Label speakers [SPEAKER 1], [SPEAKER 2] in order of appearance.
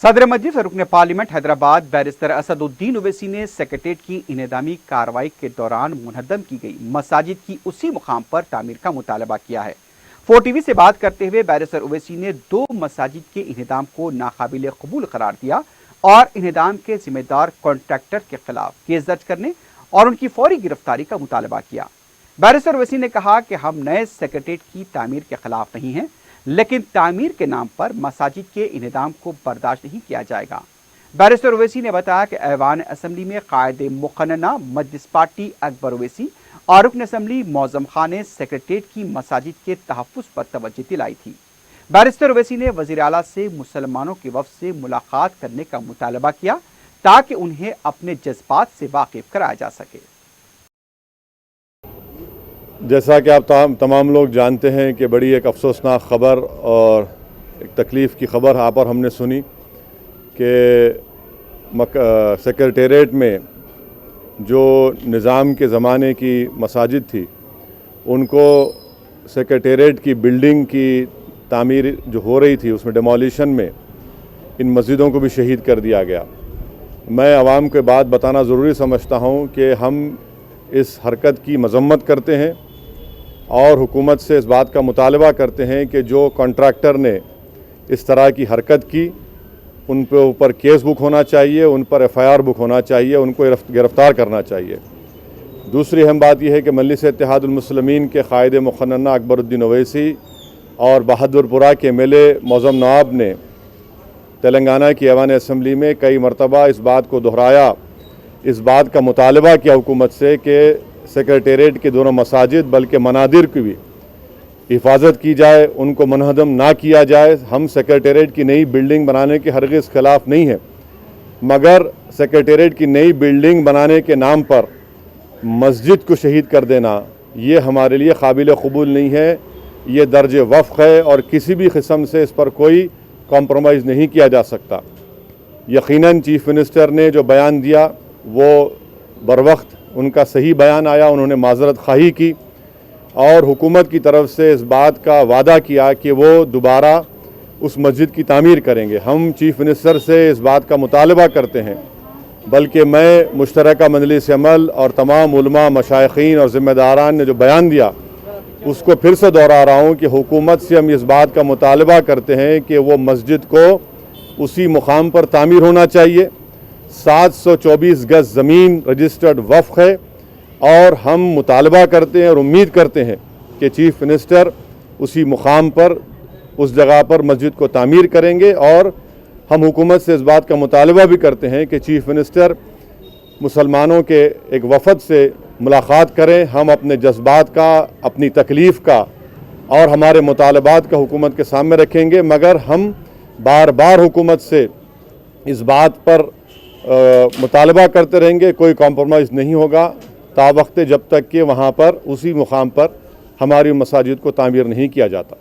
[SPEAKER 1] सदर मजलिस और रुकन पार्लियामेंट हैदराबाद बैरिस्टर असदुद्दीन ओवैसी ने सेक्रेटेरिएट की इनेदामी कार्रवाई के दौरान मुनहदम की गई मसाजिद की उसी मुकाम पर तामीर का मुतालबा किया है। 4TV से बात करते हुए बैरिस्टर ओवैसी ने 2 मसाजिद के इनेदाम को नाकाबिल कबूल करार दिया और इनेदाम के जिम्मेदार कॉन्ट्रैक्टर के खिलाफ केस दर्ज करने और उनकी फौरी गिरफ्तारी का मुतालबा किया। बैरिस्टर ओवैसी ने कहा कि हम नए सेक्रेटेरिएट की तामीर के खिलाफ नहीं हैं, लेकिन तामीर के नाम पर मसाजिद के इनेदाम को बर्दाश्त नहीं किया जाएगा। बैरिस्टर ओवैसी ने बताया कि ऐवान असम्बली में कायदे मुक़न्नना मजलिस पार्टी अकबर ओवैसी और रुकन असम्बली मौज़म खान ने सेक्रेटेरिएट की मसाजिद के तहफ़्फ़ुज़ पर तवज्जो दिलाई थी। बैरिस्टर ओवैसी ने वज़ीर आला से मुसलमानों के वफ़द से मुलाकात करने का मुतालबा किया ताकि उन्हें अपने जज्बात से वाकिफ़ कराया जा सके।
[SPEAKER 2] जैसा कि आप तमाम लोग जानते हैं कि बड़ी एक अफसोसनाक ख़बर और एक तकलीफ़ की ख़बर आप और हमने सुनी कि सेक्रेटेरिएट में जो निज़ाम के ज़माने की मसाजिद थी उनको सेक्रेटेरिएट की बिल्डिंग की तामीर जो हो रही थी उसमें डिमोलिशन में इन मस्जिदों को भी शहीद कर दिया गया। मैं आवाम के बात बताना ज़रूरी समझता हूँ कि हम इस हरकत की मज़म्मत करते हैं और हुकूमत से इस बात का मुतालबा करते हैं कि जो कॉन्ट्रैक्टर ने इस तरह की हरकत की उन पे ऊपर केस बुक होना चाहिए, उन पर FIR बुक होना चाहिए, उनको गिरफ़्तार करना चाहिए। दूसरी अहम बात यह है कि मजलिस इत्तेहादुल मुस्लिमीन के कायदे मुक़न्नना अकबरुद्दीन ओवैसी और बहादुरपुरा के MLA मौज़म नवाब ने तेलंगाना की ऐवान असम्बली में कई मरतबा इस बात को दोहराया, इस बात का मुतालबा किया हुकूमत से कि सेक्रेटेरिएट के दोनों मसाजिद बल्कि मनादिर की भी हिफाजत की जाए, उनको मुनहदम ना किया जाए। हम सेक्रेटेरिएट की नई बिल्डिंग बनाने के हरगिज़ खिलाफ़ नहीं हैं, मगर सेक्रेटेरिएट की नई बिल्डिंग बनाने के नाम पर मस्जिद को शहीद कर देना ये हमारे लिए काबिल कबूल नहीं है। ये दर्ज वफ़्क़ है और किसी भी किस्म से इस पर कोई कॉम्प्रोमाइज़ नहीं किया जा सकता। यकीनन चीफ़ मिनिस्टर ने जो बयान दिया वो बरवक्त उनका सही बयान आया, उन्होंने माज़रत ख़ाही की और हुकूमत की तरफ से इस बात का वादा किया कि वो दोबारा उस मस्जिद की तामीर करेंगे। हम चीफ़ मिनिस्टर से इस बात का मुतालबा करते हैं, बल्कि मैं मुश्तरका मजलिस अमल और तमाम उलमा, मशाइखीन और ज़िम्मेदारान ने जो बयान दिया उसको फिर से दोहरा रहा हूँ कि हुकूमत से हम इस बात का मुतालबा करते हैं कि वो मस्जिद को उसी मुकाम पर तामीर होना चाहिए। 724 गज़ ज़मीन रजिस्टर्ड वफ़्क़ है और हम मुतालबा करते हैं और उम्मीद करते हैं कि चीफ़ मिनिस्टर उसी मुकाम पर उस जगह पर मस्जिद को तामीर करेंगे। और हम हुकूमत से इस बात का मुतालबा भी करते हैं कि चीफ़ मिनिस्टर मुसलमानों के एक वफ़द से मुलाकात करें, हम अपने जज्बात का, अपनी तकलीफ़ का और हमारे मुतालबात का हुकूमत के सामने रखेंगे। मगर हम बार बार हुकूमत से इस बात पर मुतालबा करते रहेंगे, कोई कॉम्प्रोमाइज़ नहीं होगा तावक्त जब तक कि वहाँ पर उसी मुकाम पर हमारी मसाजिद को तामीर नहीं किया जाता।